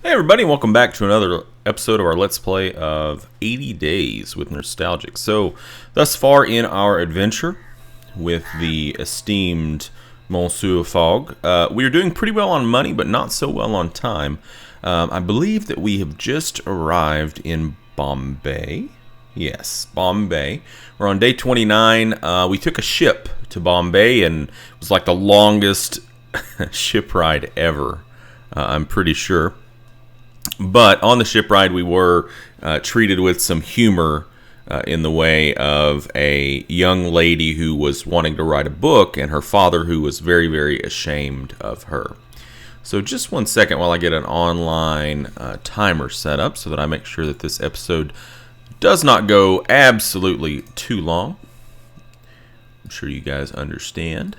Hey everybody, welcome back to another episode of our Let's Play of 80 Days with Nerdstalgic. So, thus far in our adventure with the esteemed Monsieur Fogg, we are doing pretty well on money, but not so well on time. I believe that we have just arrived in Bombay. Yes, Bombay. We're on day 29. We took a ship to Bombay, and it was like the longest ship ride ever, I'm pretty sure. But on the ship ride, we were treated with some humor in the way of a young lady who was wanting to write a book and her father who was very, very ashamed of her. So just one second while I get an online timer set up so that I make sure that this episode does not go absolutely too long. I'm sure you guys understand.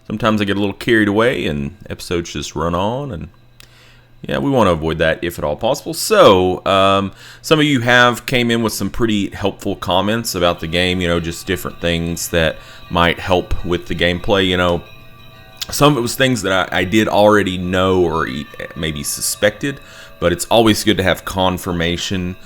Sometimes I get a little carried away and episodes just run on, and yeah, we want to avoid that if at all possible. So, some of you have came in with some pretty helpful comments about the game, just different things that might help with the gameplay, Some of it was things that I did already know or maybe suspected, but it's always good to have confirmation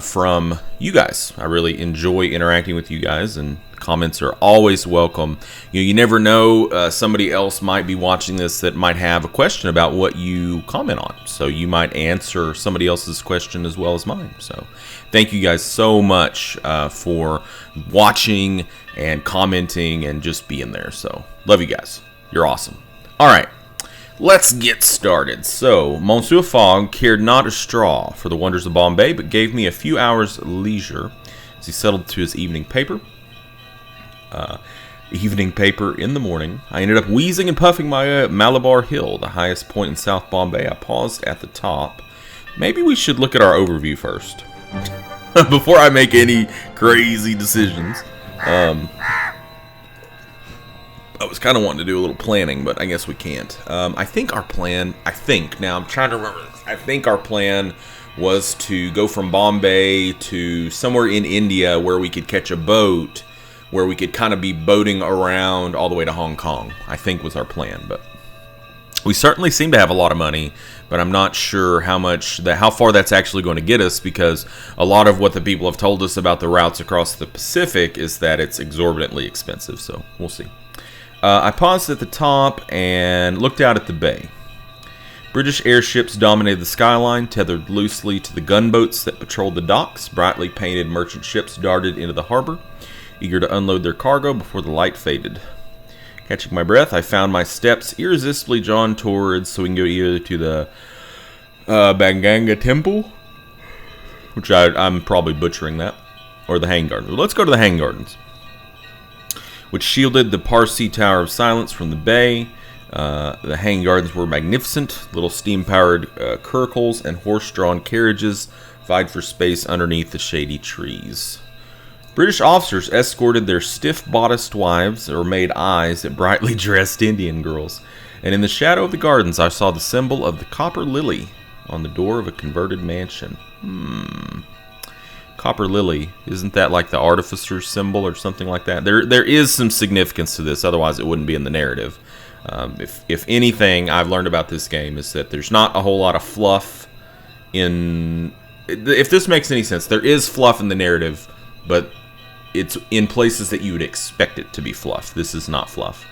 from you guys. I really enjoy interacting with you guys, and comments are always welcome. You never know, somebody else might be watching this that might have a question about what you comment on, so you might answer somebody else's question as well as mine. So thank you guys so much for watching and commenting and just being there. So love you guys. You're awesome. All right, let's get started. So, Monsieur Fogg cared not a straw for the wonders of Bombay, but gave me a few hours' leisure as he settled to his evening paper. In the morning, I ended up wheezing and puffing my Malabar Hill, the highest point in South Bombay. I paused at the top. Maybe we should look at our overview first before I make any crazy decisions. I was kind of wanting to do a little planning, but I guess we can't. I think our plan, now I'm trying to remember this. I think our plan was to go from Bombay to somewhere in India where we could catch a boat, where we could kind of be boating around all the way to Hong Kong, I think was our plan. But we certainly seem to have a lot of money, but I'm not sure how far that's actually going to get us, because a lot of what the people have told us about the routes across the Pacific is that it's exorbitantly expensive, so we'll see. I paused at the top and looked out at the bay. British airships dominated the skyline, tethered loosely to the gunboats that patrolled the docks. Brightly painted merchant ships darted into the harbor, eager to unload their cargo before the light faded. Catching my breath, I found my steps irresistibly drawn towards, so we can go either to the Banganga Temple, which I'm probably butchering that, or the Hang Gardens. Let's go to the Hang Gardens, which shielded the Parsi Tower of Silence from the bay. The Hang Gardens were magnificent. Little steam-powered curricles and horse-drawn carriages vied for space underneath the shady trees. British officers escorted their stiff-bodiced wives or made eyes at brightly dressed Indian girls. And in the shadow of the gardens, I saw the symbol of the copper lily on the door of a converted mansion. Copper lily, isn't that like the artificer's symbol or something like that? There is some significance to this, otherwise it wouldn't be in the narrative. If anything I've learned about this game is that there's not a whole lot of fluff in... If this makes any sense, there is fluff in the narrative, but it's in places that you would expect it to be fluff. This is not fluff.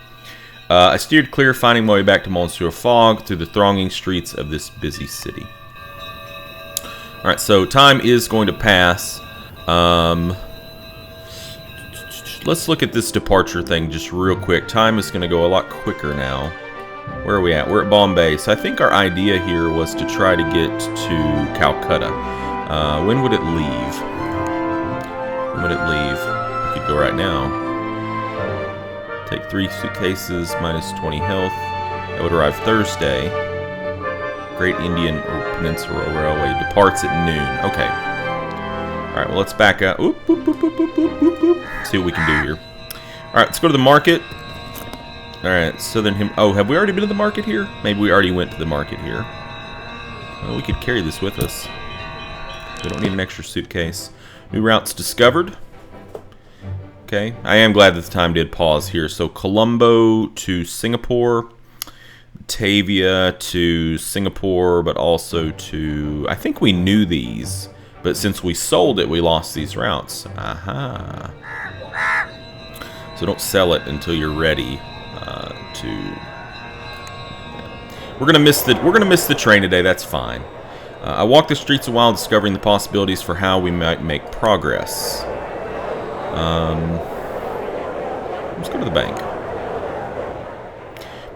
I steered clear, finding my way back to Monsieur Fogg through the thronging streets of this busy city. Alright, so time is going to pass. Let's look at this departure thing just real quick. Time is going to go a lot quicker now. Where are we at? We're at Bombay. So I think our idea here was to try to get to Calcutta. When would it leave? When would it leave? We could go right now. Take 3 suitcases, minus 20 health. That would arrive Thursday. Great Indian Peninsula Railway departs at noon. Okay. Alright, well, let's back up. Oop, boop, boop, boop, boop, boop, boop, boop. See what we can do here. Alright, let's go to the market. Alright, Southern Him. Oh, have we already been to the market here? Maybe we already went to the market here. Well, we could carry this with us. We don't need an extra suitcase. New routes discovered. Okay, I am glad that the time did pause here. So, Colombo to Singapore. Batavia to Singapore, but also to... I think we knew these, but since we sold it, we lost these routes. Aha. So don't sell it until you're ready to... We're gonna miss the train today. That's fine. I walked the streets a while, discovering the possibilities for how we might make progress. Let's go to the bank.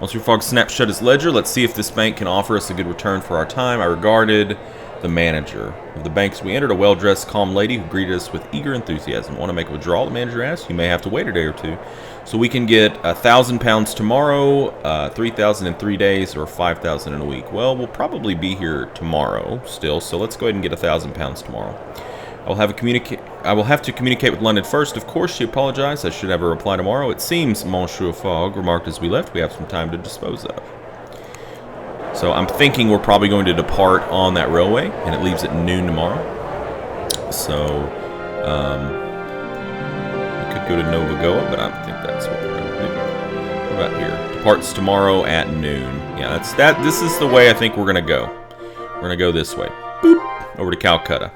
Monsieur Fogg snapped shut his ledger. Let's see if this bank can offer us a good return for our time. I regarded the manager of the bank as we entered, a well-dressed, calm lady who greeted us with eager enthusiasm. Want to make a withdrawal? The manager asked. You may have to wait a day or two. So we can get £1,000 tomorrow, 3,000 in 3 days, or 5,000 in a week. Well, we'll probably be here tomorrow still, so let's go ahead and get £1,000 tomorrow. I will have to communicate with London first. Of course, she apologized. I should have a reply tomorrow. It seems, Monsieur Fogg remarked as we left, we have some time to dispose of. So I'm thinking we're probably going to depart on that railway, and it leaves at noon tomorrow. So we could go to Nova Goa, but I don't think that's what we're going to do. What about here? Departs tomorrow at noon. Yeah, this is the way I think we're going to go. We're going to go this way. Boop, over to Calcutta.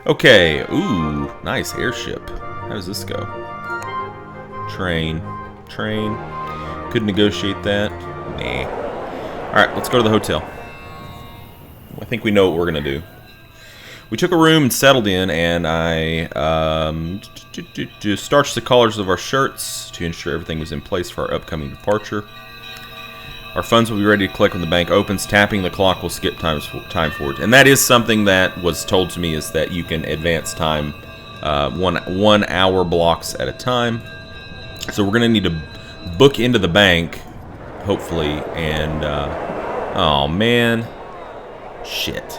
Okay, ooh, nice airship. How does this go? Train. Could negotiate that. Nah. Alright, let's go to the hotel. I think we know what we're going to do. We took a room and settled in, and I starched the collars of our shirts to ensure everything was in place for our upcoming departure. Our funds will be ready to collect when the bank opens. Tapping the clock will skip time forward. And that is something that was told to me, is that you can advance time 1 hour blocks at a time. So we're going to need to book into the bank, hopefully. And, oh man. Shit.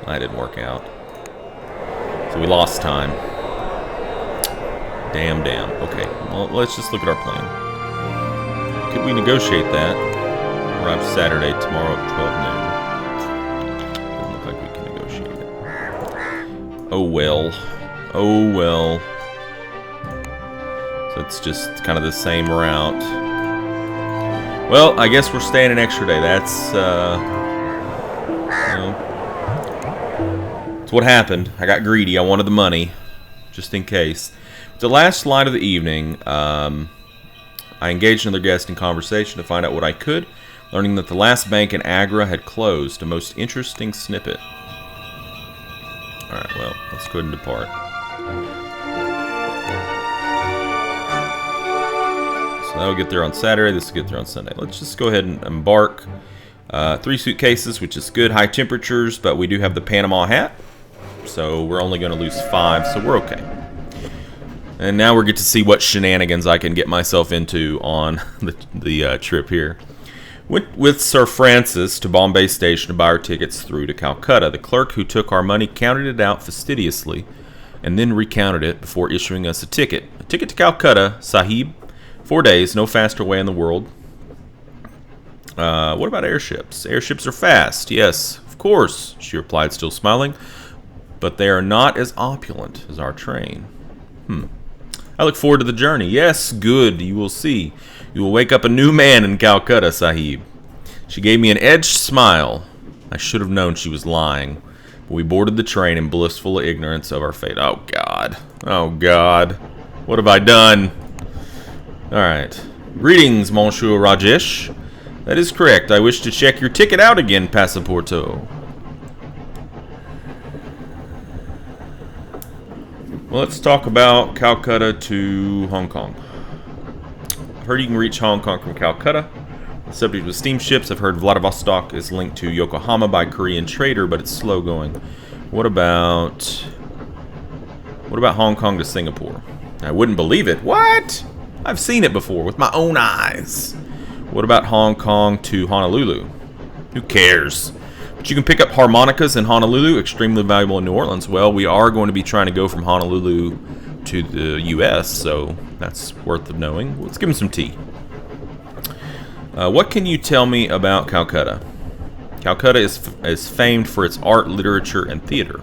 That didn't work out. So we lost time. Damn. Okay, well, let's just look at our plan. Could we negotiate that? Arrive Saturday, tomorrow at 12 noon. Doesn't look like we can negotiate it. Oh well. So it's just kind of the same route. Well, I guess we're staying an extra day. That's, that's what happened. I got greedy. I wanted the money, just in case. The last light of the evening, I engaged another guest in conversation to find out what I could. Learning that the last bank in Agra had closed. A most interesting snippet. Alright, well, let's go ahead and depart. So that'll get there on Saturday, this will get there on Sunday. Let's just go ahead and embark. 3 suitcases, which is good. High temperatures, but we do have the Panama hat. So we're only going to lose 5, so we're okay. And now we get to see what shenanigans I can get myself into on the trip here. Went with Sir Francis to Bombay Station to buy our tickets through to Calcutta. The clerk who took our money counted it out fastidiously and then recounted it before issuing us a ticket. A ticket to Calcutta, Sahib. 4 days, no faster way in the world. What about airships? Airships are fast. Yes, of course, she replied, still smiling. But they are not as opulent as our train. I look forward to the journey. Yes, good, you will see. You will wake up a new man in Calcutta, Sahib. She gave me an edged smile. I should have known she was lying. But we boarded the train in blissful ignorance of our fate. Oh, God. Oh, God. What have I done? Alright. Greetings, Monsieur Rajesh. That is correct. I wish to check your ticket out again, Passaporto. Well, let's talk about Calcutta to Hong Kong. I've heard you can reach Hong Kong from Calcutta. The subject was steamships. I've heard Vladivostok is linked to Yokohama by Korean trader, but it's slow going. What about Hong Kong to Singapore? I wouldn't believe it. What? I've seen it before with my own eyes. What about Hong Kong to Honolulu? Who cares? But you can pick up harmonicas in Honolulu, extremely valuable in New Orleans. Well, we are going to be trying to go from Honolulu to the U.S., so that's worth of knowing. Let's give him some tea. What can you tell me about Calcutta? Calcutta is famed for its art, literature, and theater.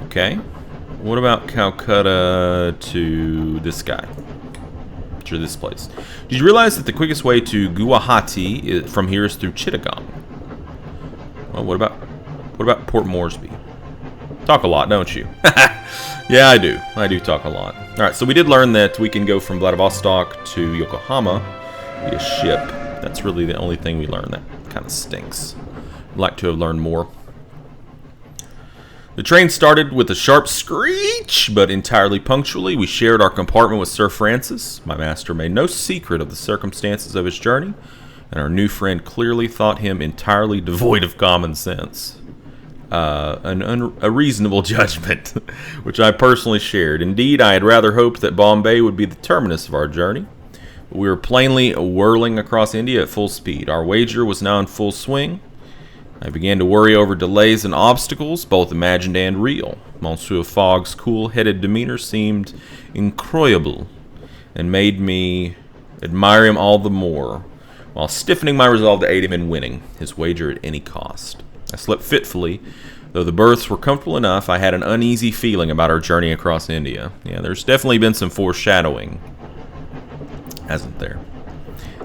Okay. What about Calcutta to this guy? Picture this place. Did you realize that the quickest way to Guwahati from here is through Chittagong? Well, what about Port Moresby? Talk a lot, don't you? Yeah, I do. I do talk a lot. All right, so we did learn that we can go from Vladivostok to Yokohama via ship. That's really the only thing we learned. That kind of stinks. I'd like to have learned more. The train started with a sharp screech, but entirely punctually. We shared our compartment with Sir Francis. My master made no secret of the circumstances of his journey, and our new friend clearly thought him entirely devoid of common sense. A reasonable judgment, which I personally shared. Indeed, I had rather hoped that Bombay would be the terminus of our journey. We were plainly whirling across India at full speed. Our wager was now in full swing. I began to worry over delays and obstacles, both imagined and real. Monsieur Fogg's cool-headed demeanor seemed incroyable and made me admire him all the more, while stiffening my resolve to aid him in winning his wager at any cost. I slept fitfully. Though the berths were comfortable enough, I had an uneasy feeling about our journey across India. Yeah, there's definitely been some foreshadowing, hasn't there?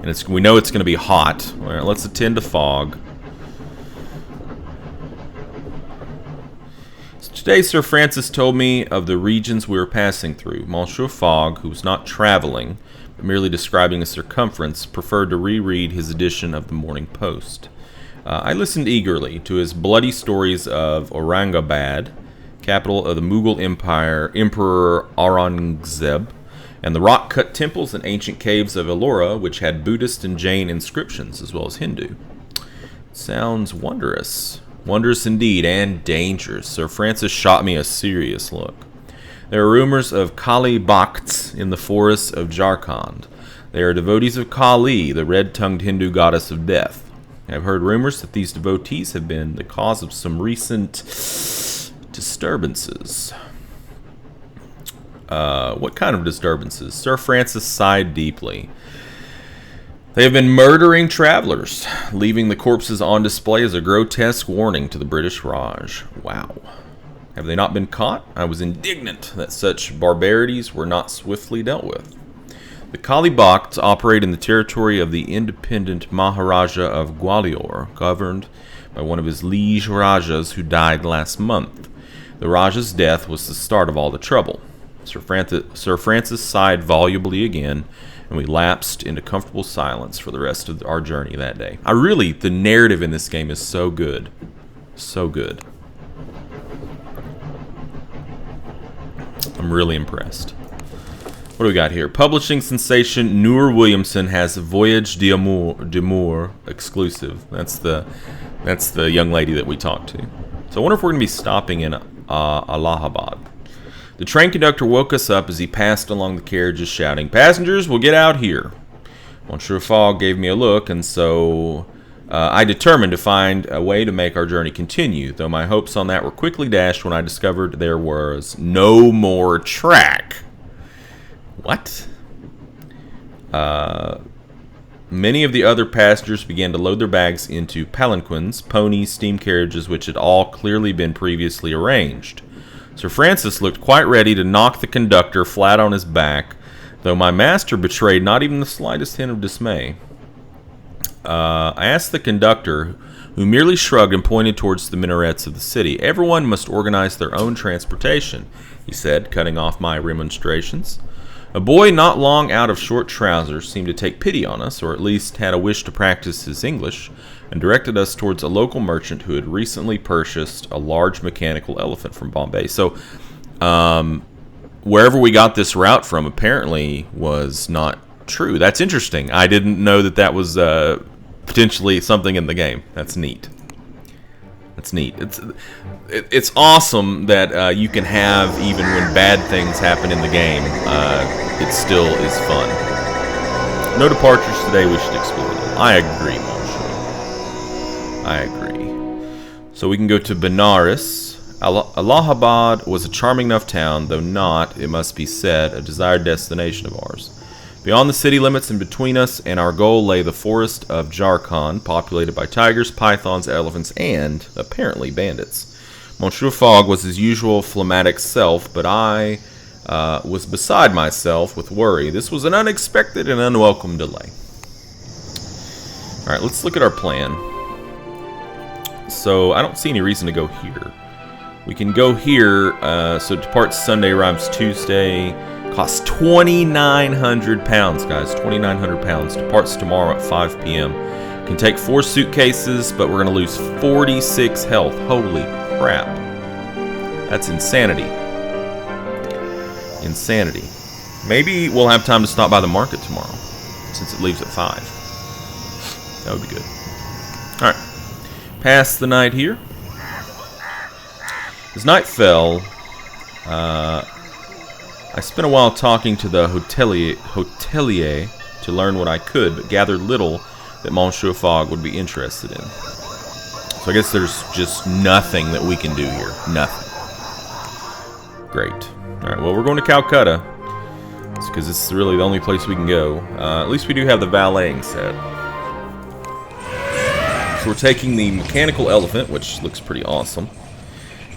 And we know it's going to be hot. All right, let's attend to fog. So today, Sir Francis told me of the regions we were passing through. Monsieur Fogg, who was not traveling, but merely describing a circumference, preferred to reread his edition of the Morning Post. I listened eagerly to his bloody stories of Aurangabad, capital of the Mughal Empire, Emperor Aurangzeb, and the rock-cut temples and ancient caves of Ellora, which had Buddhist and Jain inscriptions, as well as Hindu. Sounds wondrous. Wondrous indeed, and dangerous. Sir Francis shot me a serious look. There are rumors of Kali Bhakts in the forests of Jharkhand. They are devotees of Kali, the red-tongued Hindu goddess of death. I've heard rumors that these devotees have been the cause of some recent disturbances. What kind of disturbances? Sir Francis sighed deeply. They have been murdering travelers, leaving the corpses on display as a grotesque warning to the British Raj. Wow. Have they not been caught? I was indignant that such barbarities were not swiftly dealt with. The Kali Bhakts operate in the territory of the independent Maharaja of Gwalior, governed by one of his liege Rajas who died last month. The Raja's death was the start of all the trouble. Sir Francis sighed volubly again, and we lapsed into comfortable silence for the rest of our journey that day. The narrative in this game is so good. So good. I'm really impressed. What do we got here? Publishing sensation Noor Williamson has Voyage d'Amour exclusive. That's the young lady that we talked to. So I wonder if we're going to be stopping in Allahabad. The train conductor woke us up as he passed along the carriages shouting, "Passengers will get out here." Monsieur Fogg gave me a look, and so I determined to find a way to make our journey continue, though my hopes on that were quickly dashed when I discovered there was no more track. What? Many of the other passengers began to load their bags into palanquins, ponies, steam carriages, which had all clearly been previously arranged. Sir Francis looked quite ready to knock the conductor flat on his back, though my master betrayed not even the slightest hint of dismay. I asked the conductor, who merely shrugged and pointed towards the minarets of the city. "Everyone must organize their own transportation," he said, cutting off my remonstrations. A boy not long out of short trousers seemed to take pity on us, or at least had a wish to practice his English, and directed us towards a local merchant who had recently purchased a large mechanical elephant from Bombay. So, wherever we got this route from apparently was not true. That's interesting. I didn't know that that was potentially something in the game. That's neat. That's neat. It's awesome that you can have, even when bad things happen in the game, it still is fun. No departures today. We should explore them. I agree, Monsieur. I agree. So we can go to Benares. Allahabad was a charming enough town, though not, it must be said, a desired destination of ours. Beyond the city limits and between us and our goal lay the forest of Jharkhand, populated by tigers, pythons, elephants, and, apparently, bandits. Monsieur Fogg was his usual phlegmatic self, but I was beside myself with worry. This was an unexpected and unwelcome delay. Alright, let's look at our plan. So, I don't see any reason to go here. We can go here, so depart Sunday, arrives Tuesday. Costs 2,900 pounds, guys. 2,900 pounds. Departs tomorrow at 5 p.m. Can take 4 suitcases, but we're going to lose 46 health. Holy crap. That's insanity. Insanity. Maybe we'll have time to stop by the market tomorrow, since it leaves at 5. That would be good. Alright. Pass the night here. As night fell, I spent a while talking to the hotelier to learn what I could, but gathered little that Monsieur Fogg would be interested in. So I guess there's just nothing that we can do here. Nothing. Great. Alright, well, we're going to Calcutta. It's because this is really the only place we can go. At least we do have the valeting set. So we're taking the mechanical elephant, which looks pretty awesome.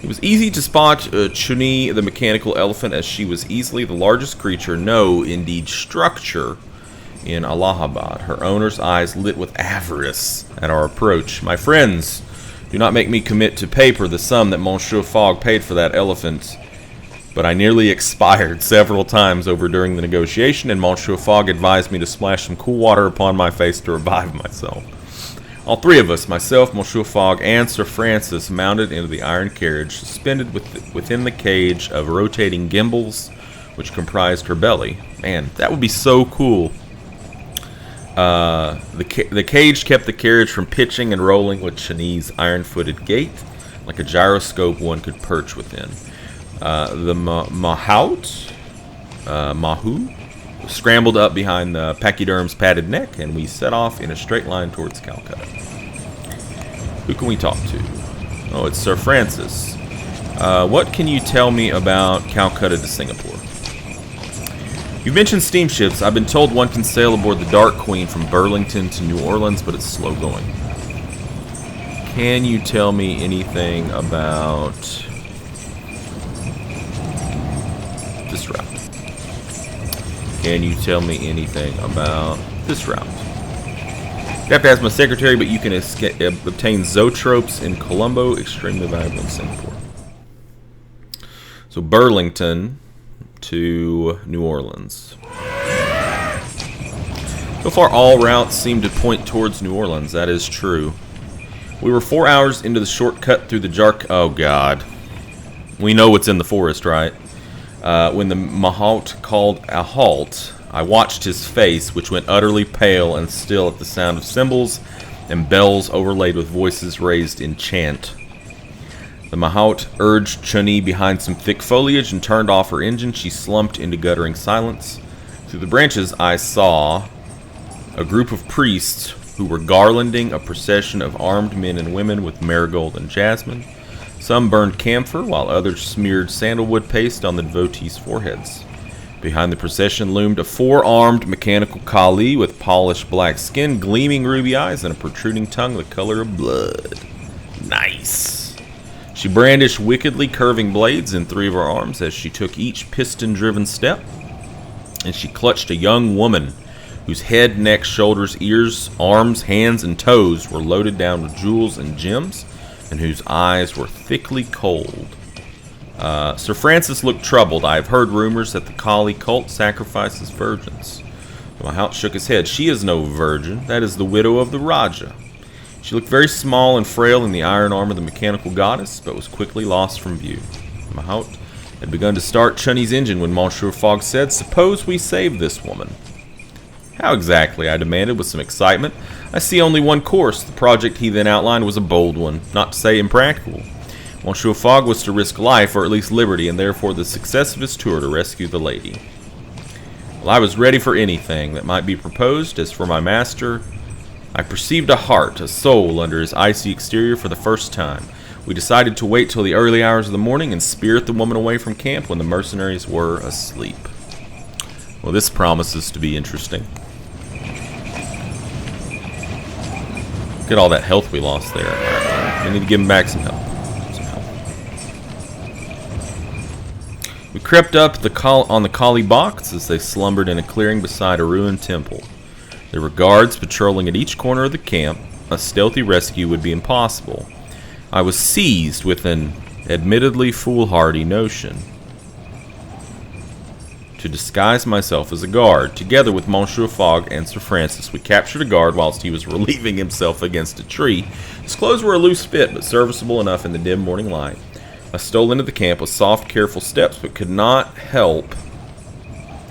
It was easy to spot Chuni, the mechanical elephant, as she was easily the largest creature, no, indeed, structure in Allahabad. Her owner's eyes lit with avarice at our approach. My friends, do not make me commit to paper the sum that Monsieur Fogg paid for that elephant. But I nearly expired several times over during the negotiation, and Monsieur Fogg advised me to splash some cool water upon my face to revive myself. All three of us, myself, Monsieur Fogg, and Sir Francis, mounted into the iron carriage, suspended within the cage of rotating gimbals, which comprised her belly. Man, that would be so cool. The cage kept the carriage from pitching and rolling with Chinese iron-footed gait, like a gyroscope one could perch within. The Mahu, scrambled up behind the pachyderm's padded neck, and we set off in a straight line towards Calcutta. Who can we talk to? Oh, it's Sir Francis. What can you tell me about Calcutta to Singapore? You've mentioned steamships. I've been told one can sail aboard the Dark Queen from Burlington to New Orleans, but it's slow going. Can you tell me anything about this route? Can you tell me anything about this route? You have to ask my secretary, but you can obtain zoetropes in Colombo, extremely valuable in Singapore. So Burlington to New Orleans. So far, all routes seem to point towards New Orleans. That is true. We were 4 hours into the shortcut through the Jark. Oh God, we know what's in the forest, right? When the Mahout called a halt, I watched his face, which went utterly pale and still at the sound of cymbals and bells overlaid with voices raised in chant. The Mahout urged Chuni behind some thick foliage and turned off her engine. She slumped into guttering silence. Through the branches, I saw a group of priests who were garlanding a procession of armed men and women with marigold and jasmine. Some burned camphor, while others smeared sandalwood paste on the devotees' foreheads. Behind the procession loomed a four-armed mechanical Kali with polished black skin, gleaming ruby eyes, and a protruding tongue the color of blood. Nice. She brandished wickedly curving blades in 3 of her arms as she took each piston-driven step, and she clutched a young woman whose head, neck, shoulders, ears, arms, hands, and toes were loaded down with jewels and gems, and whose eyes were thickly cold. Sir Francis looked troubled. I have heard rumors that the Kali cult sacrifices virgins. The Mahout shook his head. She is no virgin. That is the widow of the Raja. She looked very small and frail in the iron arm of the mechanical goddess, but was quickly lost from view. The Mahout had begun to start Chuni's engine when Monsieur Fogg said, "Suppose we save this woman." "How exactly?" I demanded with some excitement. "I see only one course." The project he then outlined was a bold one, not to say impractical. Monsieur Fogg was to risk life, or at least liberty, and therefore the success of his tour to rescue the lady. Well, I was ready for anything that might be proposed. As for my master, I perceived a heart, a soul under his icy exterior for the first time. We decided to wait till the early hours of the morning and spirit the woman away from camp when the mercenaries were asleep. Well, this promises to be interesting. Look at all that health we lost there. Right, we need to give him back some health. We crept up on the Kali box as they slumbered in a clearing beside a ruined temple. There were guards patrolling at each corner of the camp. A stealthy rescue would be impossible. I was seized with an admittedly foolhardy notion to disguise myself as a guard. Together with Monsieur Fogg and Sir Francis, we captured a guard whilst he was relieving himself against a tree. His clothes were a loose fit, but serviceable enough in the dim morning light. I stole into the camp with soft, careful steps, but could not help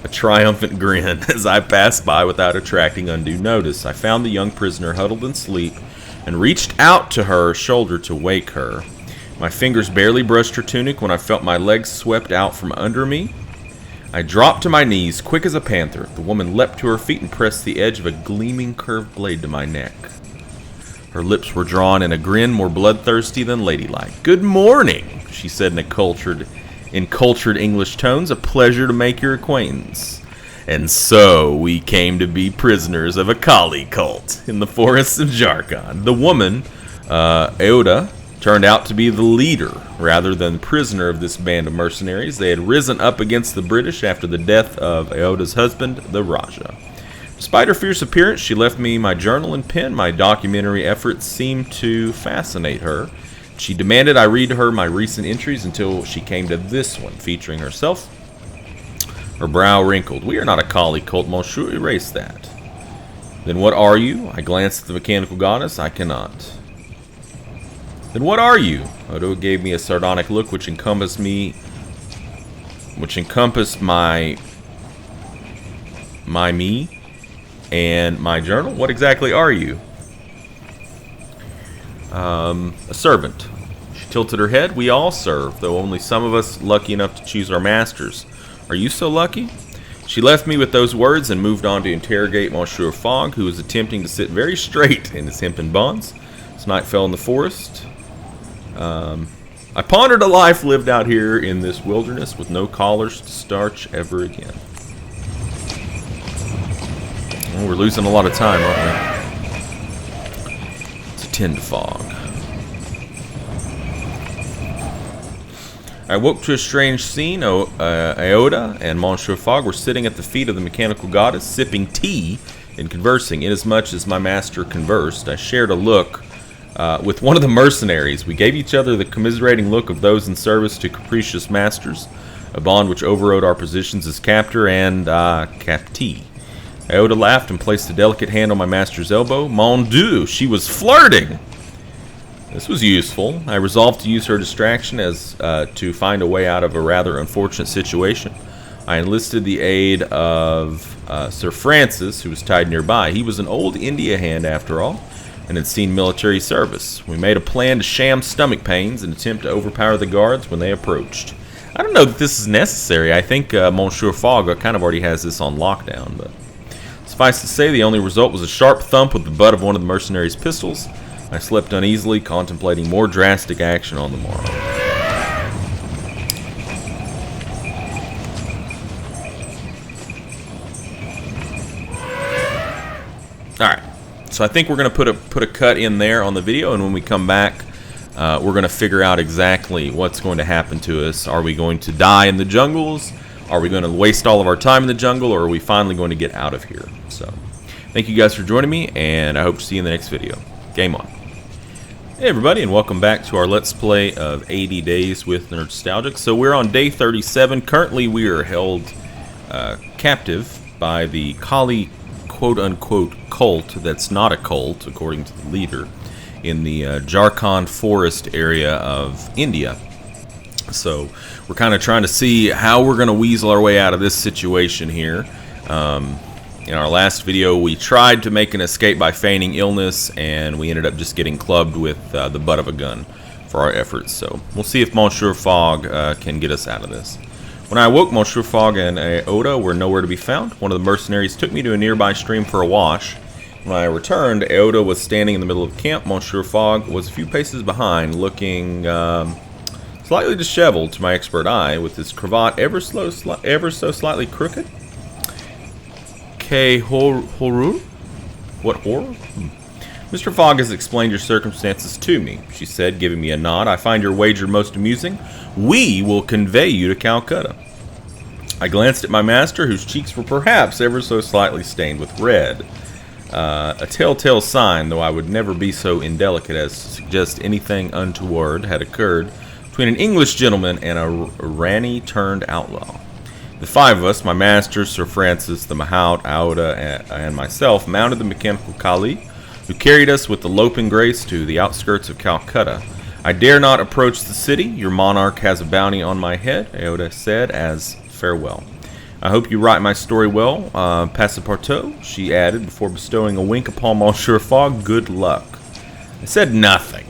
a triumphant grin as I passed by without attracting undue notice. I found the young prisoner huddled in sleep and reached out to her shoulder to wake her. My fingers barely brushed her tunic when I felt my legs swept out from under me. I dropped to my knees, quick as a panther. The woman leapt to her feet and pressed the edge of a gleaming curved blade to my neck. Her lips were drawn in a grin more bloodthirsty than ladylike. "Good morning," she said in cultured English tones. "A pleasure to make your acquaintance. And so we came to be prisoners of a Kali cult in the forests of Jarkon." The woman, Aoda, turned out to be the leader rather than the prisoner of this band of mercenaries. They had risen up against the British after the death of Aoda's husband, the Raja. Despite her fierce appearance, she left me my journal and pen. My documentary efforts seemed to fascinate her. She demanded I read her my recent entries until she came to this one, featuring herself. Her brow wrinkled. "We are not a Kali cult, monsieur. Erase that." "Then what are you?" I glanced at the mechanical goddess. "I cannot." "Then what are you?" Odo gave me a sardonic look which encompassed my me and my journal. "What exactly are you?" "A servant." She tilted her head. "We all serve, though only some of us lucky enough to choose our masters. Are you so lucky?" She left me with those words and moved on to interrogate Monsieur Fogg, who was attempting to sit very straight in his hempen bonds. As night fell in the forest, I pondered a life lived out here in this wilderness with no collars to starch ever again. Oh, we're losing a lot of time, aren't we? Let's attend to Fogg. I woke to a strange scene. Aoda and Monsieur Fogg were sitting at the feet of the mechanical goddess, sipping tea and conversing. Inasmuch as my master conversed, I shared a look with one of the mercenaries. We gave each other the commiserating look of those in service to capricious masters, a bond which overrode our positions as captor and captee. Aoda laughed and placed a delicate hand on my master's elbow. Mon Dieu, she was flirting! This was useful. I resolved to use her distraction as to find a way out of a rather unfortunate situation. I enlisted the aid of Sir Francis, who was tied nearby. He was an old India hand, after all, and had seen military service. We made a plan to sham stomach pains and attempt to overpower the guards when they approached. I don't know that this is necessary. I think Monsieur Fogg kind of already has this on lockdown, but suffice to say, the only result was a sharp thump with the butt of one of the mercenaries' pistols. I slept uneasily, contemplating more drastic action on the morrow. Alright, so I think we're going to put a cut in there on the video, and when we come back, we're going to figure out exactly what's going to happen to us. Are we going to die in the jungles? Are we going to waste all of our time in the jungle, or are we finally going to get out of here? So, thank you guys for joining me, and I hope to see you in the next video. Game on. Hey everybody, and welcome back to our Let's Play of 80 Days with Nerdstalgic. So we're on day 37. Currently we are held captive by the Kali quote-unquote cult that's not a cult, according to the leader, in the Jarkon forest area of India. So we're kind of trying to see how we're going to weasel our way out of this situation here. In our last video, we tried to make an escape by feigning illness, and we ended up just getting clubbed with the butt of a gun for our efforts. So we'll see if Monsieur Fogg can get us out of this. When I awoke, Monsieur Fogg and Aoda were nowhere to be found. One of the mercenaries took me to a nearby stream for a wash. When I returned, Aoda was standing in the middle of the camp. Monsieur Fogg was a few paces behind, looking slightly disheveled to my expert eye, with his cravat ever so slightly crooked. Horror? What horror? Mr. Fogg has explained your circumstances to me, she said, giving me a nod. I find your wager most amusing. We will convey you to Calcutta. I glanced at my master, whose cheeks were perhaps ever so slightly stained with red. A telltale sign, though I would never be so indelicate as to suggest anything untoward had occurred between an English gentleman and a Rani-turned outlaw. The five of us, my master, Sir Francis, the Mahout, Aouda, and myself, mounted the mechanical Kali, who carried us with the loping grace to the outskirts of Calcutta. I dare not approach the city. Your monarch has a bounty on my head, Aouda said as farewell. I hope you write my story well, Passepartout, she added before bestowing a wink upon Monsieur Fogg. Good luck. I said nothing,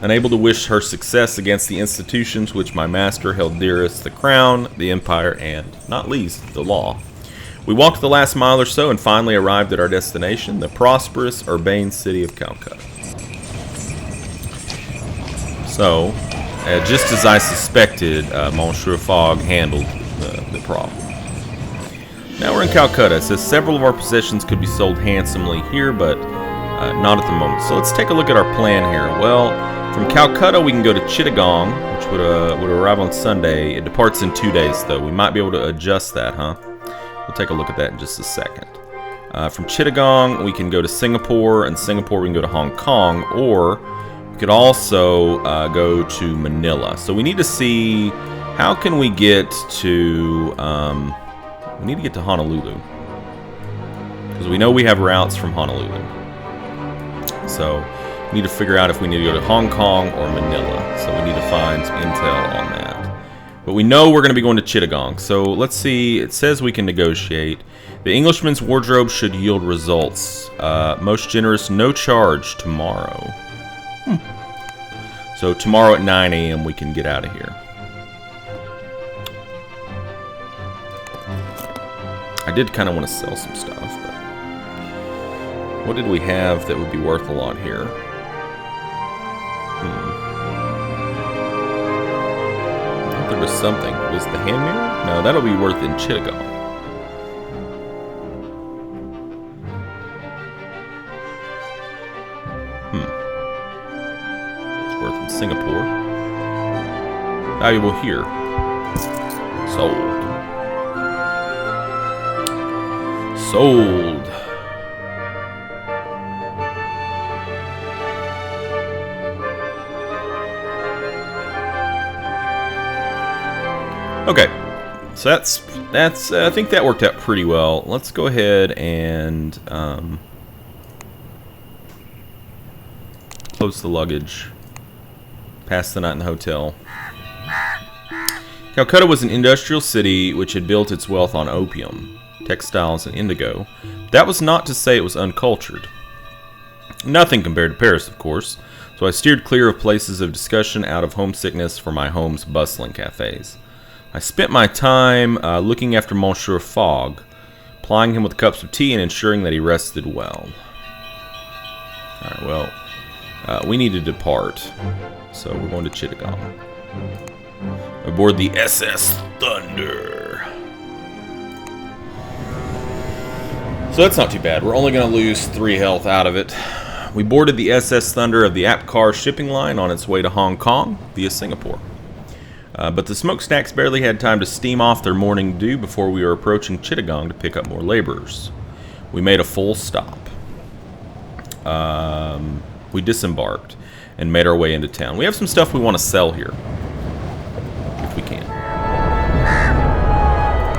unable to wish her success against the institutions which my master held dearest, the crown, the empire, and, not least, the law. We walked the last mile or so and finally arrived at our destination, the prosperous, urbane city of Calcutta. So, just as I suspected, Monsieur Fogg handled the problem. Now we're in Calcutta. It says several of our possessions could be sold handsomely here, but not at the moment. So let's take a look at our plan here. Well, from Calcutta we can go to Chittagong, which would arrive on Sunday. It departs in 2 days, though. We might be able to adjust that, huh? We'll take a look at that in just a second. From Chittagong we can go to Singapore, and Singapore we can go to Hong Kong, or we could also go to Manila. So we need to see how can we get to. We need to get to Honolulu, because we know we have routes from Honolulu. So we need to figure out if we need to go to Hong Kong or Manila. So we need to find some intel on that. But we know we're going to be going to Chittagong. So let's see. It says we can negotiate. The Englishman's wardrobe should yield results. Most generous, no charge tomorrow. So tomorrow at 9 a.m. we can get out of here. I did kind of want to sell some stuff, but what did we have that would be worth a lot here? I thought there was something. Was the hand mirror? No, that'll be worth in Chittagong. It's worth in Singapore. Valuable here. Sold. Sold. Okay, so that's I think that worked out pretty well. Let's go ahead and close the luggage. Pass the night in the hotel. Calcutta was an industrial city which had built its wealth on opium, textiles, and indigo. That was not to say it was uncultured. Nothing compared to Paris, of course, so I steered clear of places of discussion out of homesickness for my home's bustling cafes. I spent my time looking after Monsieur Fogg, plying him with cups of tea and ensuring that he rested well. Alright, well, we need to depart, so we're going to Chittagong. Aboard the SS Thunder. So that's not too bad. We're only going to lose 3 health out of it. We boarded the SS Thunder of the Apcar shipping line on its way to Hong Kong via Singapore. But the smokestacks barely had time to steam off their morning dew before we were approaching Chittagong to pick up more laborers. We made a full stop. We disembarked and made our way into town. We have some stuff we want to sell here, if we can.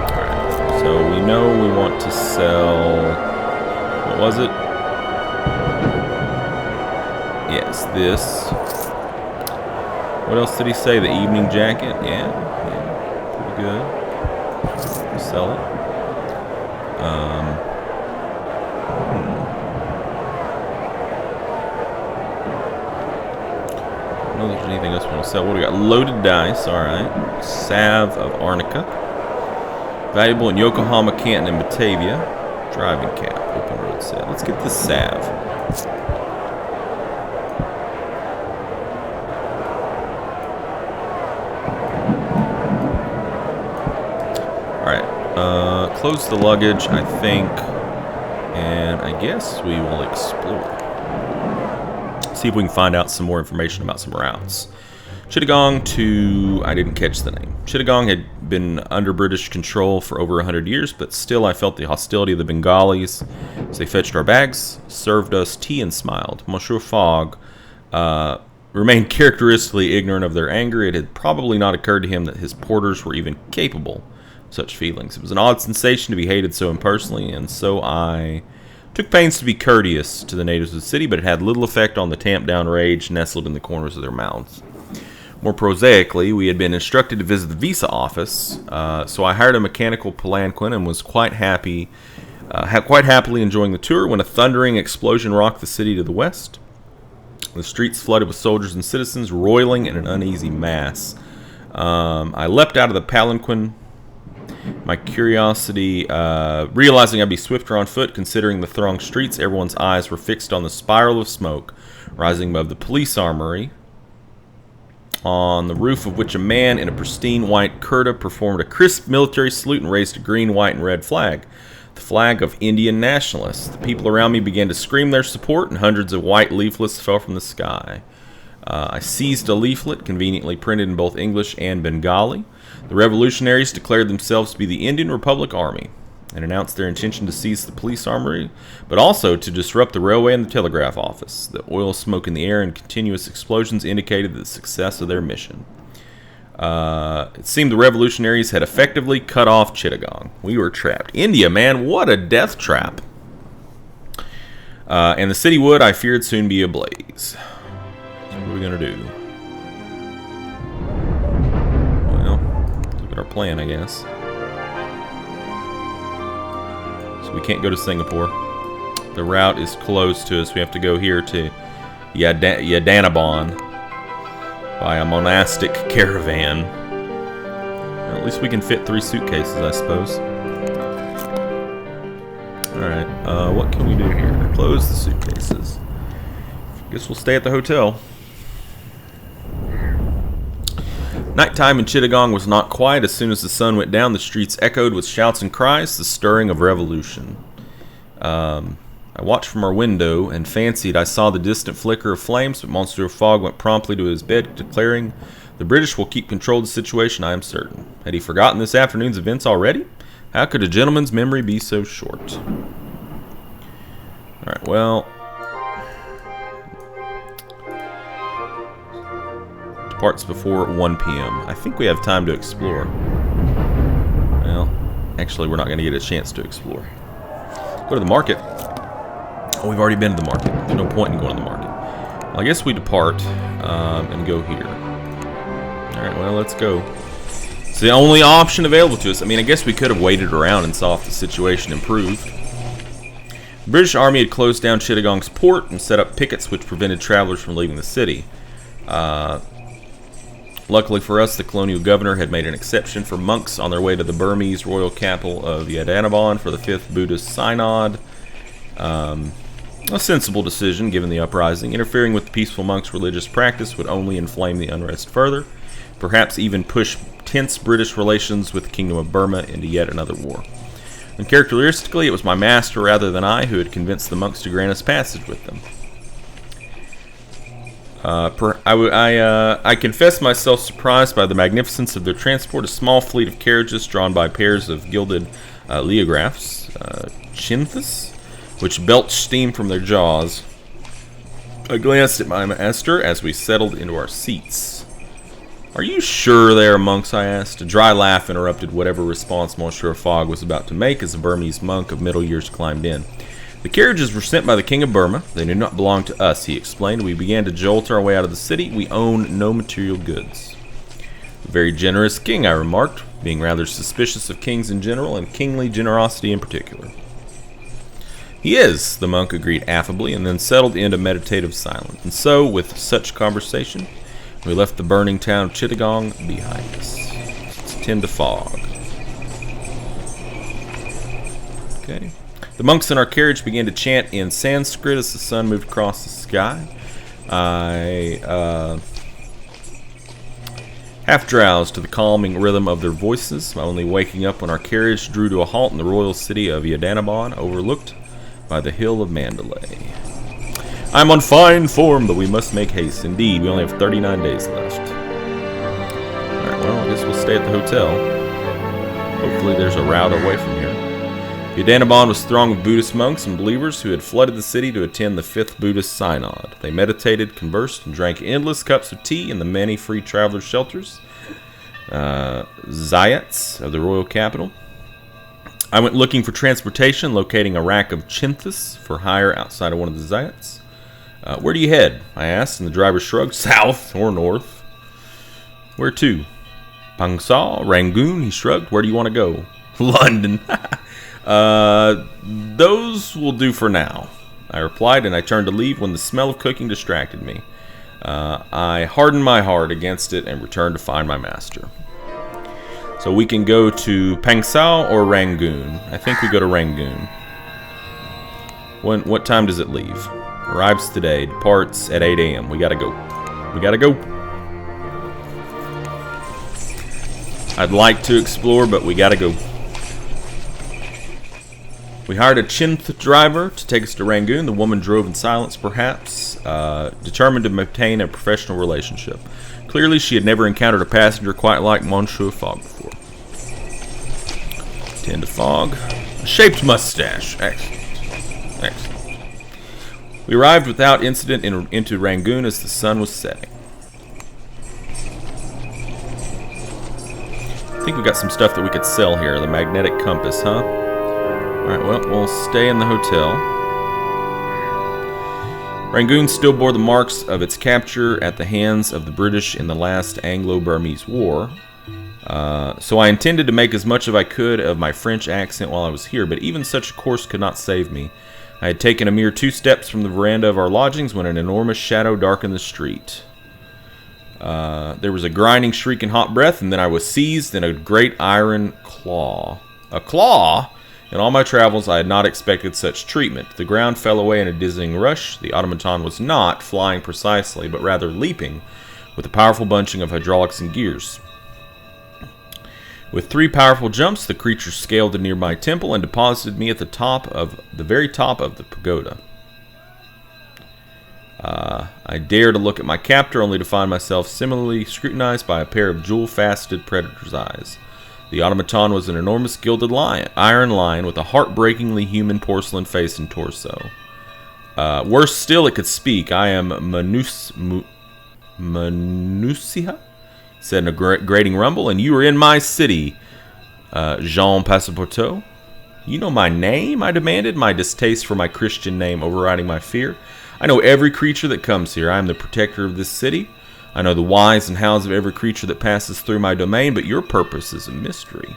Alright, so we know we want to sell... What was it? Yes, this. What else did he say? The evening jacket? Yeah, pretty good. We'll sell it. I don't know if there's anything else we want to sell. What do we got? Loaded dice, alright. Salve of Arnica. Valuable in Yokohama, Canton, and Batavia. Driving cap, open road set. Let's get the salve. Close the luggage, I think, and I guess we will explore. See if we can find out some more information about some routes. Chittagong to... I didn't catch the name. Chittagong had been under British control for over 100 years, but still I felt the hostility of the Bengalis as they fetched our bags, served us tea, and smiled. Monsieur Fogg remained characteristically ignorant of their anger. It had probably not occurred to him that his porters were even capable of such feelings. It was an odd sensation to be hated so impersonally, and so I took pains to be courteous to the natives of the city, but it had little effect on the tamped-down rage nestled in the corners of their mouths. More prosaically, we had been instructed to visit the visa office, so I hired a mechanical palanquin and was quite happily enjoying the tour when a thundering explosion rocked the city to the west. The streets flooded with soldiers and citizens, roiling in an uneasy mass. I leapt out of the palanquin, my curiosity realizing I'd be swifter on foot considering the thronged streets. Everyone's eyes were fixed on the spiral of smoke rising above the police armory, on the roof of which a man in a pristine white kurta performed a crisp military salute and raised a green, white, and red flag, the flag of Indian nationalists. The people around me began to scream their support, and hundreds of white leaflets fell from the sky. I seized a leaflet, conveniently printed in both English and Bengali. The revolutionaries declared themselves to be the Indian Republic Army and announced their intention to seize the police armory, but also to disrupt the railway and the telegraph office. The oil smoke in the air and continuous explosions indicated the success of their mission. It seemed the revolutionaries had effectively cut off Chittagong. We were trapped. India, man, what a death trap. And the city would, I feared, soon be ablaze. So what are we going to do? Well, look at our plan, I guess. We can't go to Singapore. The route is closed to us. We have to go here to Yadanabon by a monastic caravan. Well, at least we can fit 3 suitcases, I suppose. Alright, what can we do here? Close the suitcases. Guess we'll stay at the hotel. Nighttime in Chittagong was not quiet. As soon as the sun went down, the streets echoed with shouts and cries, the stirring of revolution. I watched from our window and fancied I saw the distant flicker of flames, but Monsieur Fogg went promptly to his bed, declaring, "The British will keep control of the situation, I am certain." Had he forgotten this afternoon's events already? How could a gentleman's memory be so short? Alright, well... Departs before 1 p.m. I think we have time to explore. Well, actually, we're not going to get a chance to explore. Go to the market. Oh, we've already been to the market. There's no point in going to the market. Well, I guess we depart and go here. Alright, well, let's go. It's the only option available to us. I mean, I guess we could have waited around and saw if the situation improved. The British Army had closed down Chittagong's port and set up pickets which prevented travelers from leaving the city. Luckily for us, the colonial governor had made an exception for monks on their way to the Burmese royal capital of Yadanabon for the 5th Buddhist Synod. A sensible decision given the uprising. Interfering with the peaceful monks' religious practice would only inflame the unrest further, perhaps even push tense British relations with the Kingdom of Burma into yet another war. And characteristically, it was my master rather than I who had convinced the monks to grant us passage with them. I confess myself surprised by the magnificence of their transport, a small fleet of carriages drawn by pairs of gilded leographs, chinthas, which belched steam from their jaws. I glanced at my master as we settled into our seats. "Are you sure they are monks?" I asked. A dry laugh interrupted whatever response Monsieur Fogg was about to make as a Burmese monk of middle years climbed in. "The carriages were sent by the King of Burma. They do not belong to us," he explained. "We began to jolt our way out of the city. We own no material goods." "A very generous king," I remarked, being rather suspicious of kings in general and kingly generosity in particular. "He is," the monk agreed affably, and then settled into meditative silence. And so, with such conversation, we left the burning town of Chittagong behind us. Let's tend to fog. Okay. The monks in our carriage began to chant in Sanskrit as the sun moved across the sky. I half drowsed to the calming rhythm of their voices, only waking up when our carriage drew to a halt in the royal city of Yadanabon, overlooked by the hill of Mandalay. "I'm on fine form, but we must make haste. Indeed, we only have 39 days left." well, I guess we'll stay at the hotel. Hopefully there's a route away from here. Yadanabon was thronged with Buddhist monks and believers who had flooded the city to attend the 5th Buddhist Synod. They meditated, conversed, and drank endless cups of tea in the many free travelers' shelters, Zayats of the royal capital. I went looking for transportation, locating a rack of chinthas for hire outside of one of the Zayats. Where do you head? I asked, and the driver shrugged. South or north? Where to? Pangsal, Rangoon, he shrugged. Where do you want to go? London. Those will do for now, I replied, and I turned to leave when the smell of cooking distracted me. I hardened my heart against it and returned to find my master. So we can go to Pangsal or Rangoon. I think we go to Rangoon. What time does it leave? Arrives today, departs at 8 a.m. We gotta go. We gotta go. I'd like to explore, but we gotta go. We hired a Chinth driver to take us to Rangoon. The woman drove in silence, perhaps, determined to maintain a professional relationship. Clearly, she had never encountered a passenger quite like Monsieur Fogg before. Tend to Fogg. A shaped mustache. Excellent. Excellent. We arrived without incident into Rangoon as the sun was setting. I think we got some stuff that we could sell here. The magnetic compass, huh? Alright, well, we'll stay in the hotel. Rangoon still bore the marks of its capture at the hands of the British in the last Anglo-Burmese War. So I intended to make as much as I could of my French accent while I was here, but even such a course could not save me. I had taken a mere 2 steps from the veranda of our lodgings when an enormous shadow darkened the street. There was a grinding shriek and hot breath, and then I was seized in a great iron claw. A claw? In all my travels, I had not expected such treatment. The ground fell away in a dizzying rush. The automaton was not flying precisely, but rather leaping, with a powerful bunching of hydraulics and gears. With 3 powerful jumps, the creature scaled a nearby temple and deposited me at the very top of the pagoda. I dared to look at my captor, only to find myself similarly scrutinized by a pair of jewel-faceted predator's eyes. The automaton was an enormous gilded iron lion with a heartbreakingly human porcelain face and torso. Worse still, it could speak. I am Manusia? Said in a grating rumble, and you are in my city, Jean Passepartout. You know my name? I demanded, my distaste for my Christian name overriding my fear. I know every creature that comes here. I am the protector of this city. I know the whys and hows of every creature that passes through my domain, but your purpose is a mystery.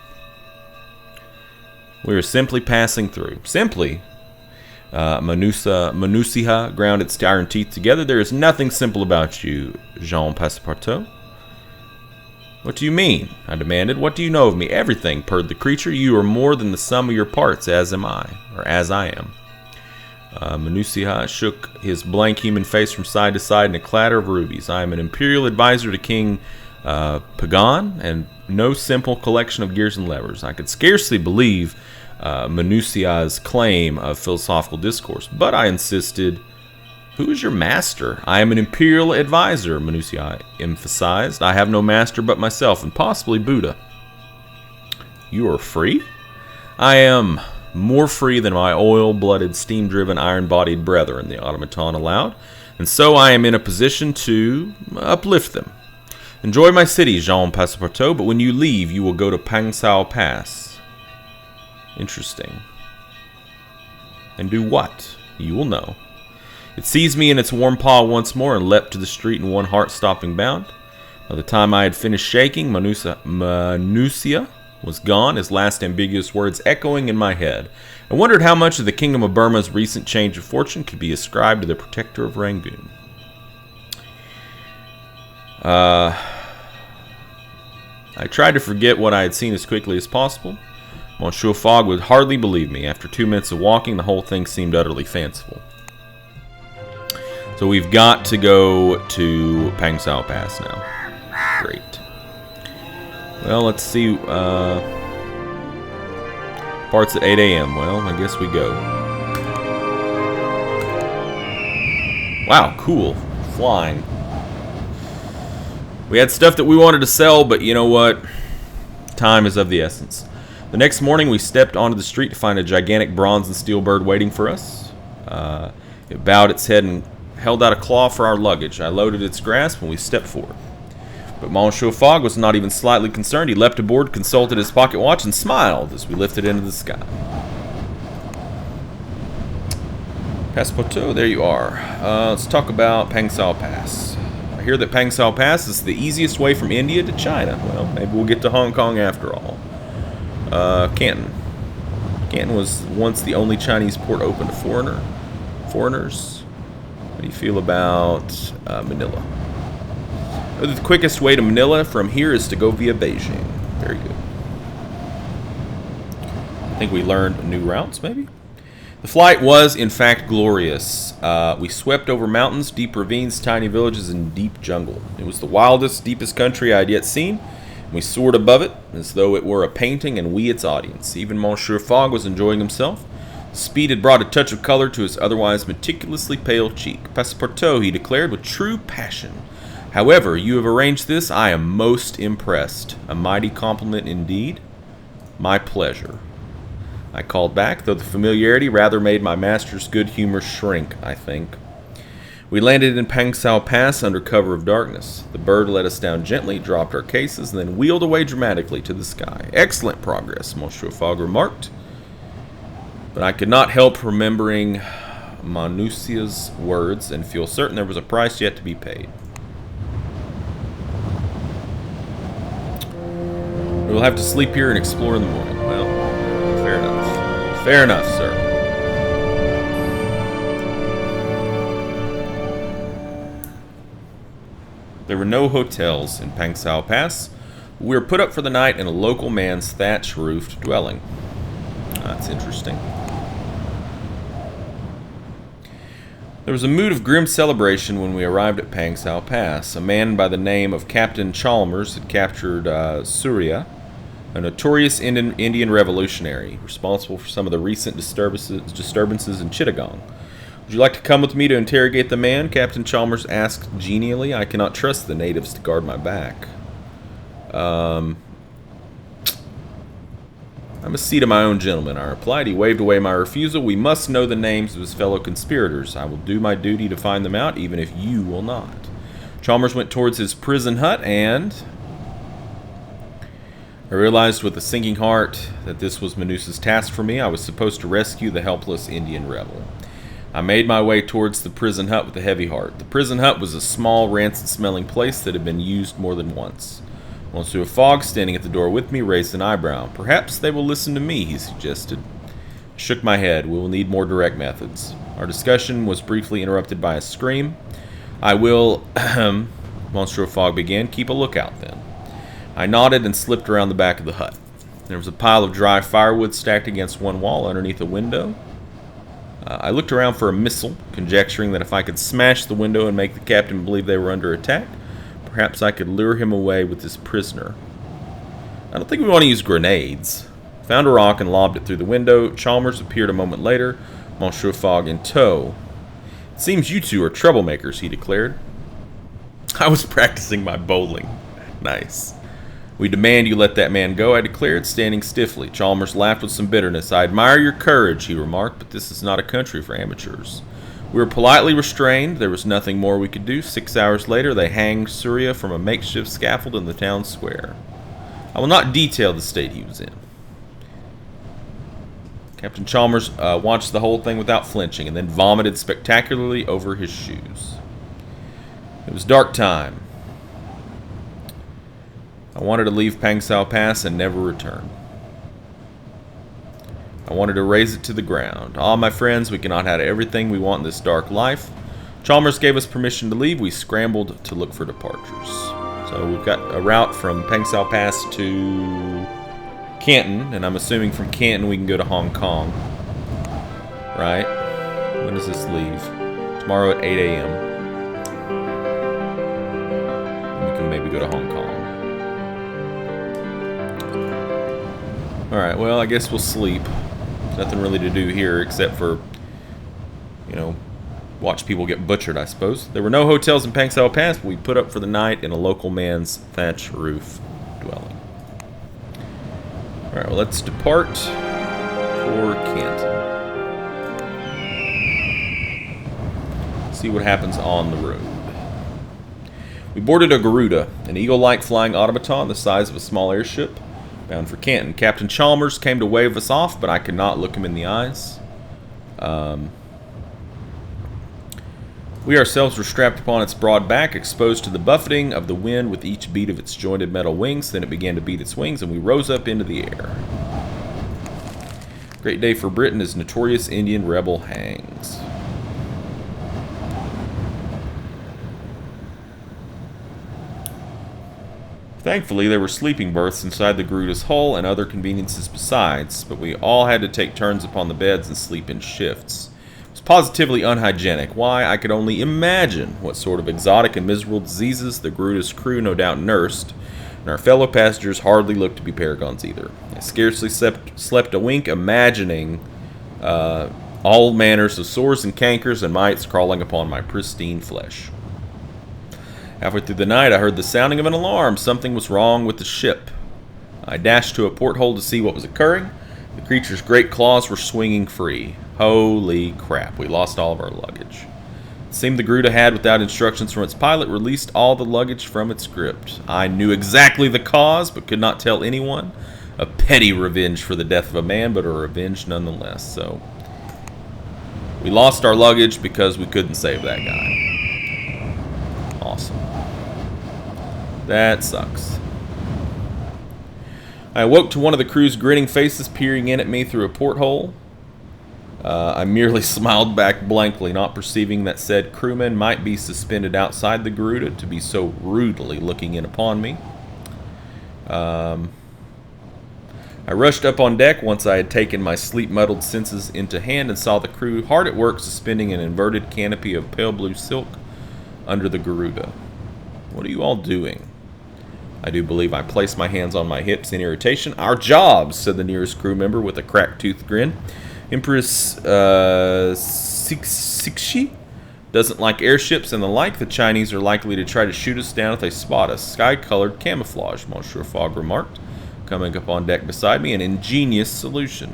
We are simply passing through. Simply. Manusia ground its iron teeth together. There is nothing simple about you, Jean Passepartout. What do you mean? I demanded. What do you know of me? Everything, purred the creature. You are more than the sum of your parts, as am I, or as I am. Manusia shook his blank human face from side to side in a clatter of rubies. I am an imperial advisor to King Pagan, and no simple collection of gears and levers. I could scarcely believe Manusia's claim of philosophical discourse, but I insisted. Who is your master? I am an imperial advisor, Manusia emphasized. I have no master but myself, and possibly Buddha. You are free? I am more free than my oil-blooded, steam-driven, iron-bodied brethren, the automaton allowed, and so I am in a position to uplift them. Enjoy my city, Jean Passepartout, but when you leave, you will go to Pangsao Pass. Interesting. And do what? You will know. It seized me in its warm paw once more and leapt to the street in one heart-stopping bound. By the time I had finished shaking, Manusia was gone, his last ambiguous words echoing in my head. I wondered how much of the Kingdom of Burma's recent change of fortune could be ascribed to the protector of Rangoon. I tried to forget what I had seen as quickly as possible. Monsieur Fogg would hardly believe me. After 2 minutes of walking, the whole thing seemed utterly fanciful. So we've got to go to Pangsao Pass now. Great. Well, let's see. Parts at 8 a.m. Well, I guess we go. Wow, cool. Flying. We had stuff that we wanted to sell, but you know what? Time is of the essence. The next morning, we stepped onto the street to find a gigantic bronze and steel bird waiting for us. It bowed its head and held out a claw for our luggage. I loaded its grasp and we stepped forward. But Monsieur Fogg was not even slightly concerned. He leapt aboard, consulted his pocket watch, and smiled as we lifted into the sky. Passepartout, there you are. Let's talk about Pangsao Pass. I hear that Pangsao Pass is the easiest way from India to China. Well, maybe we'll get to Hong Kong after all. Canton. Canton was once the only Chinese port open to foreigners. How do you feel about Manila? The quickest way to Manila from here is to go via Beijing. Very good. I think we learned new routes, maybe? The flight was, in fact, glorious. We swept over mountains, deep ravines, tiny villages, and deep jungle. It was the wildest, deepest country I had yet seen. We soared above it as though it were a painting and we its audience. Even Monsieur Fogg was enjoying himself. Speed had brought a touch of color to his otherwise meticulously pale cheek. Passepartout, he declared with true passion. However, you have arranged this. I am most impressed. A mighty compliment indeed. My pleasure. I called back, though the familiarity rather made my master's good humor shrink, I think. We landed in Pangsao Pass under cover of darkness. The bird let us down gently, dropped our cases, and then wheeled away dramatically to the sky. Excellent progress, Monsieur Fogg remarked. But I could not help remembering Manusia's words and feel certain there was a price yet to be paid. We will have to sleep here and explore in the morning. Well, fair enough. Fair enough, sir. There were no hotels in Pangsao Pass. We were put up for the night in a local man's thatch-roofed dwelling. That's interesting. There was a mood of grim celebration when we arrived at Pangsao Pass. A man by the name of Captain Chalmers had captured Surya, a notorious Indian revolutionary, responsible for some of the recent disturbances in Chittagong. Would you like to come with me to interrogate the man? Captain Chalmers asked genially. I cannot trust the natives to guard my back. I'm a seat of my own gentleman, I replied. He waved away my refusal. We must know the names of his fellow conspirators. I will do my duty to find them out, even if you will not. Chalmers went towards his prison hut, and I realized with a sinking heart that this was Manusa's task for me. I was supposed to rescue the helpless Indian rebel. I made my way towards the prison hut with a heavy heart. The prison hut was a small, rancid-smelling place that had been used more than once. Monsieur Fogg, standing at the door with me, raised an eyebrow. Perhaps they will listen to me, he suggested. I shook my head. We will need more direct methods. Our discussion was briefly interrupted by a scream. I will, Monsieur Fogg began. Keep a lookout, then. I nodded and slipped around the back of the hut. There was a pile of dry firewood stacked against one wall underneath a window. I looked around for a missile, conjecturing that if I could smash the window and make the captain believe they were under attack, perhaps I could lure him away with his prisoner. I don't think we want to use grenades. Found a rock and lobbed it through the window. Chalmers appeared a moment later, Monsieur Fogg in tow. It seems you two are troublemakers, he declared. I was practicing my bowling. Nice. We demand you let that man go, I declared, standing stiffly. Chalmers laughed with some bitterness. I admire your courage, he remarked, but this is not a country for amateurs. We were politely restrained. There was nothing more we could do. 6 hours later, they hanged Surya from a makeshift scaffold in the town square. I will not detail the state he was in. Captain Chalmers watched the whole thing without flinching and then vomited spectacularly over his shoes. It was dark time. I wanted to leave Pangsao Pass and never return. I wanted to raze it to the ground. Ah, my friends, we cannot have everything we want in this dark life. Chalmers gave us permission to leave. We scrambled to look for departures. So we've got a route from Pangsao Pass to Canton, and I'm assuming from Canton we can go to Hong Kong. Right? When does this leave? Tomorrow at 8 a.m. We can maybe go to Hong Kong. Alright, well, I guess we'll sleep. There's nothing really to do here except for, you know, Watch people get butchered, I suppose. There were no hotels in Pangsao Pass, but we put up for the night in a local man's thatch roof dwelling. Alright, well, let's depart for Canton. See what happens on the road. We boarded a Garuda, an eagle-like flying automaton the size of a small airship, bound for Canton. Captain Chalmers came to wave us off, but I could not look him in the eyes. We ourselves were strapped upon its broad back, exposed to the buffeting of the wind with each beat of its jointed metal wings. Then it began to beat its wings, and we rose up into the air. Great day for Britain as notorious Indian rebel hangs. Thankfully, there were sleeping berths inside the Garuda's hull and other conveniences besides, but we all had to take turns upon the beds and sleep in shifts. It was positively unhygienic. Why, I could only imagine what sort of exotic and miserable diseases the Garuda's crew no doubt nursed, and our fellow passengers hardly looked to be paragons either. I scarcely slept a wink imagining all manners of sores and cankers and mites crawling upon my pristine flesh. Halfway through the night, I heard the sounding of an alarm. Something was wrong with the ship. I dashed to a porthole to see what was occurring. The creature's great claws were swinging free. Holy crap, we lost all of our luggage. It seemed the Garuda had, without instructions from its pilot, released all the luggage from its grip. I knew exactly the cause, but could not tell anyone. A petty revenge for the death of a man, but a revenge nonetheless. So, we lost our luggage because we couldn't save that guy. Awesome. That sucks. I awoke to one of the crew's grinning faces peering in at me through a porthole. I merely smiled back blankly, not perceiving that said crewman might be suspended outside the Garuda to be so rudely looking in upon me. I rushed up on deck once I had taken my sleep-muddled senses into hand and saw the crew hard at work suspending an inverted canopy of pale blue silk under the Garuda. What are you all doing? I do believe I placed my hands on my hips in irritation. Our jobs, said the nearest crew member with a crack-toothed grin. Empress Cixi doesn't like airships and the like. The Chinese are likely to try to shoot us down if they spot us. Sky-colored camouflage, Monsieur Fogg remarked, coming up on deck beside me. An ingenious solution.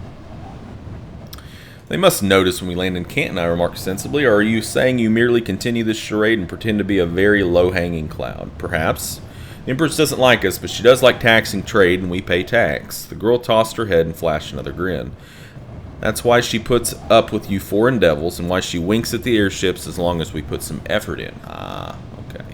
They must notice when we land in Canton, I remarked sensibly. Or are you saying you merely continue this charade and pretend to be a very low-hanging cloud? Perhaps. The Empress doesn't like us, but she does like taxing trade, and we pay tax. The girl tossed her head and flashed another grin. That's why she puts up with you foreign devils, and why she winks at the airships as long as we put some effort in. Ah, okay.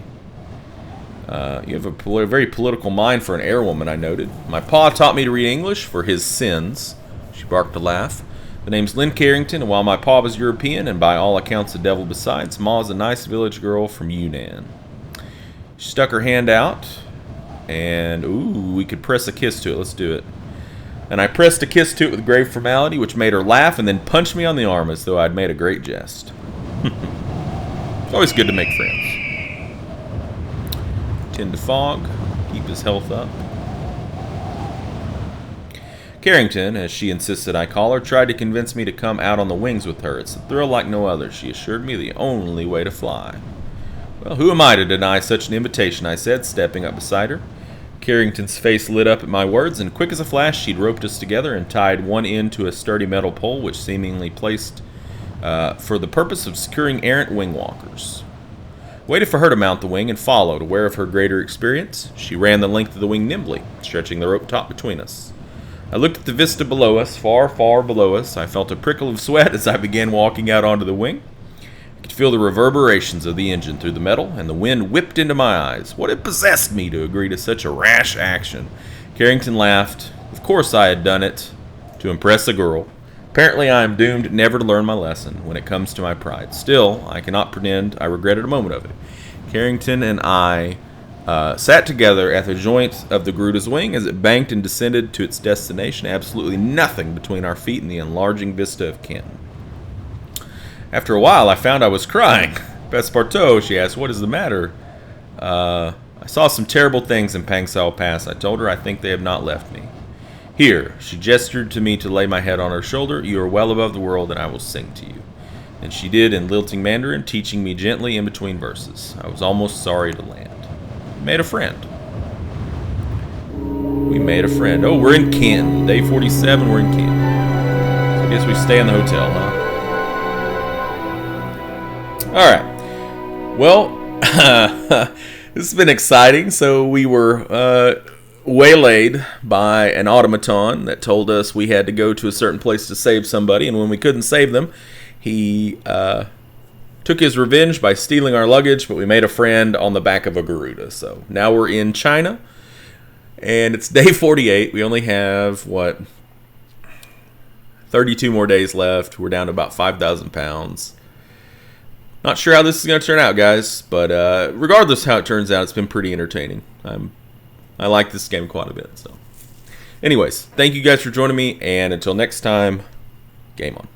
You have a very political mind for an airwoman, I noted. My pa taught me to read English for his sins. She barked a laugh. The name's Lynn Carrington, and while my pa was European, and by all accounts a devil besides, Ma is a nice village girl from Yunnan. She stuck her hand out, and, ooh, we could press a kiss to it. Let's do it. And I pressed a kiss to it with grave formality, which made her laugh and then punched me on the arm as though I'd made a great jest. It's always good to make friends. Tend to Fogg, keep his health up. Carrington, as she insisted I call her, tried to convince me to come out on the wings with her. It's a thrill like no other, she assured me, the only way to fly. Well, who am I to deny such an invitation, I said, stepping up beside her. Carrington's face lit up at my words, and quick as a flash, she'd roped us together and tied one end to a sturdy metal pole, which seemingly placed for the purpose of securing errant wing walkers. Waited for her to mount the wing and followed, aware of her greater experience. She ran the length of the wing nimbly, stretching the rope taut between us. I looked at the vista below us, far, far below us. I felt a prickle of sweat as I began walking out onto the wing. I could feel the reverberations of the engine through the metal, and the wind whipped into my eyes. What had possessed me to agree to such a rash action? Carrington laughed. Of course I had done it to impress a girl. Apparently I am doomed never to learn my lesson when it comes to my pride. Still, I cannot pretend I regretted a moment of it. Carrington and I sat together at the joint of the Garuda's wing as it banked and descended to its destination, absolutely nothing between our feet and the enlarging vista of Canton. After a while, I found I was crying. Passepartout, she asked, what is the matter? I saw some terrible things in Pangsao Pass. I told her I think they have not left me. Here, she gestured to me to lay my head on her shoulder. You are well above the world, and I will sing to you. And she did in lilting Mandarin, teaching me gently in between verses. I was almost sorry to land. Made a friend. We made a friend. Oh, we're in Canton. Day 47, we're in Canton. So I guess we stay in the hotel, huh? Alright. Well, this has been exciting. So we were waylaid by an automaton that told us we had to go to a certain place to save somebody. And when we couldn't save them, he took his revenge by stealing our luggage, but we made a friend on the back of a Garuda. So now we're in China. And it's day 48. We only have, 32 more days left. We're down to about 5,000 pounds. Not sure how this is going to turn out, guys. But regardless how it turns out, it's been pretty entertaining. I like this game quite a bit. So, anyways, thank you guys for joining me. And until next time, game on.